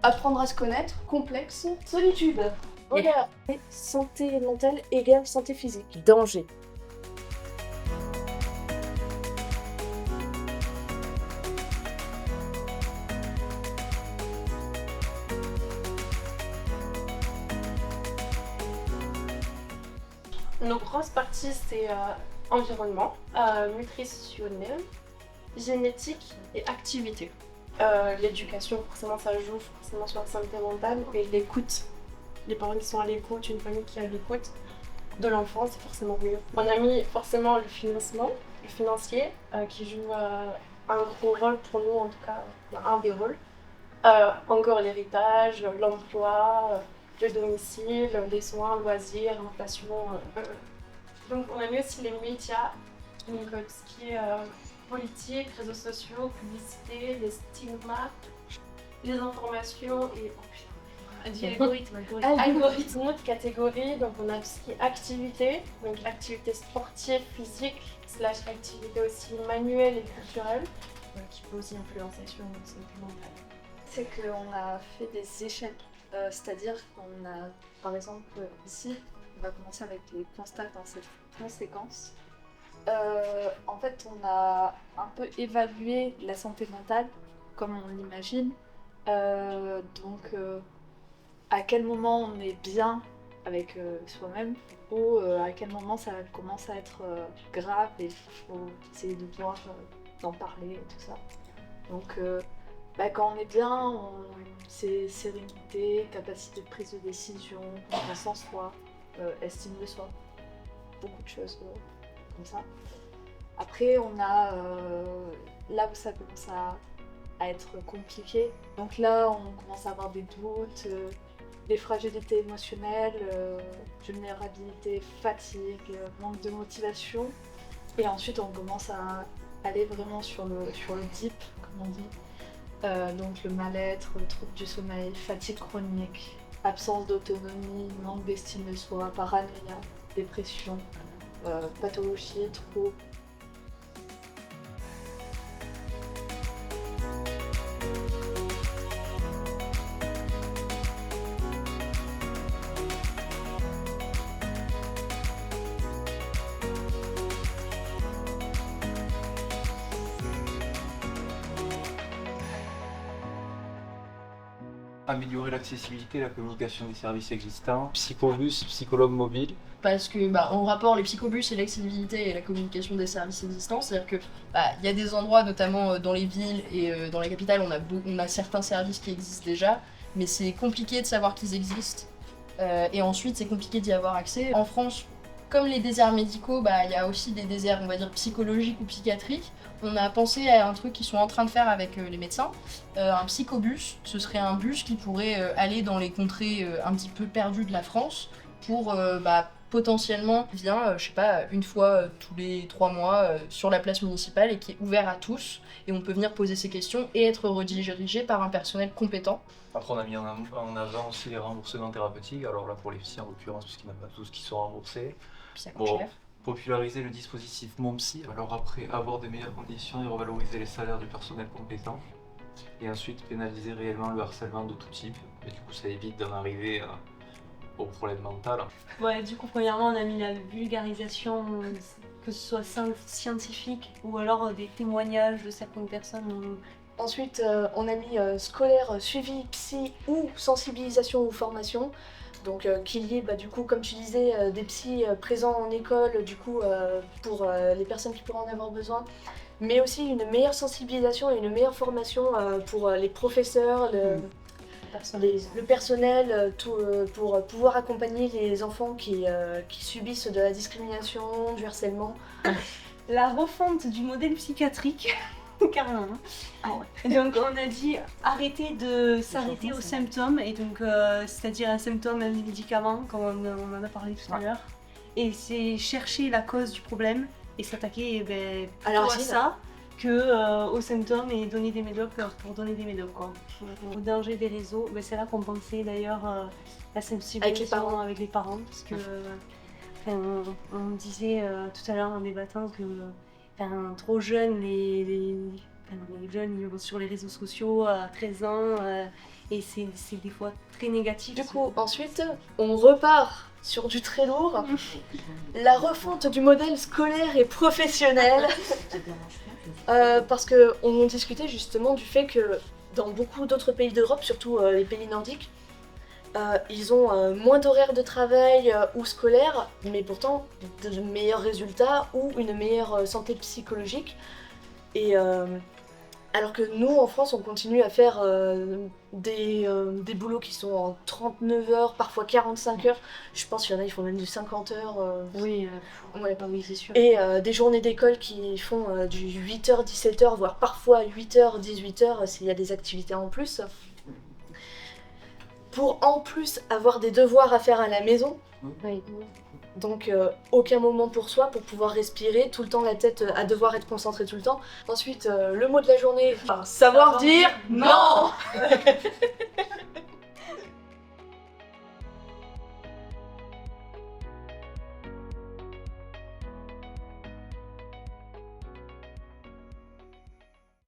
apprendre à se connaître, complexe, solitude. Regard. Santé mentale égale santé physique. Danger. Nos grosses parties, c'est environnement, nutritionnel, génétique et activité. L'éducation, forcément, ça joue forcément sur la santé mentale et l'écoute. Les parents qui sont à l'écoute, une famille qui est à l'écoute de l'enfant, c'est forcément mieux. On a mis forcément le financement, le financier, qui joue un gros rôle pour nous, en tout cas, un des rôles. Encore l'héritage, l'emploi, le domicile, les soins, loisirs, inflation. Donc on a mis aussi les médias, donc tout ce qui est politique, réseaux sociaux, publicité, les stigmates, les informations et algorithmes, autres catégories. Donc on a tout ce qui est activité, donc activité sportive, physique, / activité aussi manuelle et culturelle, qui peut aussi influencer sur notre santé mentale. C'est qu'on a fait des échelles, c'est-à-dire qu'on a, par exemple, ici, on va commencer avec les constats dans cette séquence. En fait, on a un peu évalué la santé mentale, comme on l'imagine. À quel moment on est bien avec soi-même, ou à quel moment ça commence à être grave et il faut essayer de voir, d'en parler et tout ça. Donc, quand on est bien, c'est sérénité, capacité de prise de décision, confiance en soi, estime de soi, beaucoup de choses comme ça. Après, on a là où ça commence à être compliqué. Donc là, on commence à avoir des doutes, des fragilités émotionnelles, vulnérabilité, fatigue, manque de motivation. Et ensuite, on commence à aller vraiment sur le deep, comme on dit. Donc le mal-être, trouble du sommeil, fatigue chronique, absence d'autonomie, manque d'estime de soi, paranoïa, dépression, pathologie, troubles. Améliorer l'accessibilité et la communication des services existants, psychobus, psychologue mobile. Parce que en rapport les psychobus et l'accessibilité et la communication des services existants, c'est-à-dire que y a des endroits, notamment dans les villes et dans les capitales, on a certains services qui existent déjà, mais c'est compliqué de savoir qu'ils existent. Et ensuite, c'est compliqué d'y avoir accès. En France, comme les déserts médicaux, il y a aussi des déserts, on va dire, psychologiques ou psychiatriques. On a pensé à un truc qu'ils sont en train de faire avec les médecins, un psychobus. Ce serait un bus qui pourrait aller dans les contrées un petit peu perdues de la France pour potentiellement vient, une fois tous les 3 mois sur la place municipale et qui est ouvert à tous. Et on peut venir poser ses questions et être redirigé par un personnel compétent. Après, on a mis en avant aussi les remboursements thérapeutiques. Alors là, pour les psy en l'occurrence, puisqu'il n'y en a pas tous qui sont remboursés. Puis ça coûte cher. Populariser le dispositif Mon Psy. Alors après, avoir des meilleures conditions et revaloriser les salaires du personnel compétent. Et ensuite, pénaliser réellement le harcèlement de tout type. Et du coup, ça évite d'en arriver au problème mental. Ouais, du coup, premièrement, on a mis la vulgarisation, que ce soit scientifique ou alors des témoignages de certaines personnes. Ensuite, on a mis scolaire, suivi, psy ou sensibilisation ou formation. Donc qu'il y ait, du coup, comme tu disais, des psys présents en école, du coup, pour les personnes qui pourraient en avoir besoin. Mais aussi une meilleure sensibilisation et une meilleure formation pour les professeurs, le personnel, pour pouvoir accompagner les enfants qui subissent de la discrimination, du harcèlement. La refonte du modèle psychiatrique, carrément. Donc on a dit arrêter de s'arrêter aux symptômes, et donc c'est-à-dire un symptôme, un médicament, comme on en a parlé tout à l'heure. Et c'est chercher la cause du problème et s'attaquer plutôt à ça que aux symptômes et donner des médocs pour donner des médocs, quoi. Au danger des réseaux, c'est là qu'on pensait d'ailleurs la sensibilisation avec les parents, parce que on disait tout à l'heure en débattant que trop jeunes, les jeunes ils vont sur les réseaux sociaux à 13 ans, et c'est des fois très négatif. Du coup, ensuite, on repart sur du très lourd. La refonte du modèle scolaire et professionnel. Parce qu'on discutait justement du fait que dans beaucoup d'autres pays d'Europe, surtout les pays nordiques, ils ont moins d'horaires de travail ou scolaire, mais pourtant de meilleurs résultats ou une meilleure santé psychologique. Et alors que nous, en France, on continue à faire des boulots qui sont en 39 heures, parfois 45 heures. Je pense qu'il y en a, ils font même du 50 heures. Oui, Ouais. oui, c'est sûr. Et des journées d'école qui font du 8h, 17h, voire parfois 8h, 18h, s'il y a des activités en plus. Pour en plus avoir des devoirs à faire à la maison. Oui. Donc aucun moment pour soi, pour pouvoir respirer, tout le temps la tête à devoir être concentrée tout le temps. Ensuite, le mot de la journée, savoir dire non.